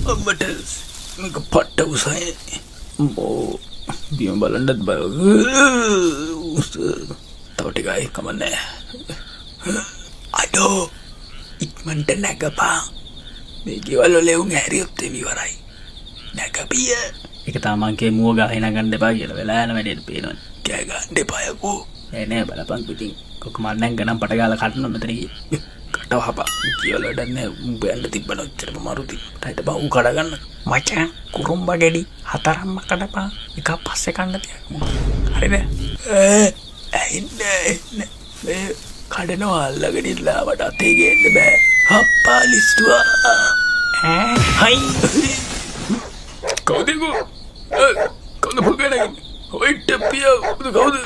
අම්මට මේක පට්ට උසයි. අම්මෝ බිම බලන්නත් බය. තව ටිකයි කමන්නේ. අඩෝ ඉක්මනට නැගපා. මේ ගෙවල් වල එවුන් හැරියොත් ඉවරයි. නැගපිය. ඒක තමන්ගේ මුව ගහන ගන්න එපා කියලා වෙලා යන වැඩේට පේනවනේ. කෑ ගන්න එපා යකෝ. නෑ බලපන් පිටින් කොකමල් නැං ගනම් පට ගාලා කටන මෙතන ගියේ. කටව හපා. ගෙවල් වැඩක් නෑ. උඹයන්ට තිබ්බන ඔච්චර මාරුති. ඊට බා ඌ කඩ ගන්න. මචං කුරුම්බ ගෙඩි හතරක්ම කඩපන්. එකක් පස්සේ කන්න තියමු. හරිද? ඇයින්නේ මේ කඩනවා අල්ලගෙන ඉල්ලා මට අතේ ගේන්න බෑ. හප්පා ලිස්තුවා. හයි කවුද කෝ? කවුද පුගනගින්? ඔයිට පියා කවුද?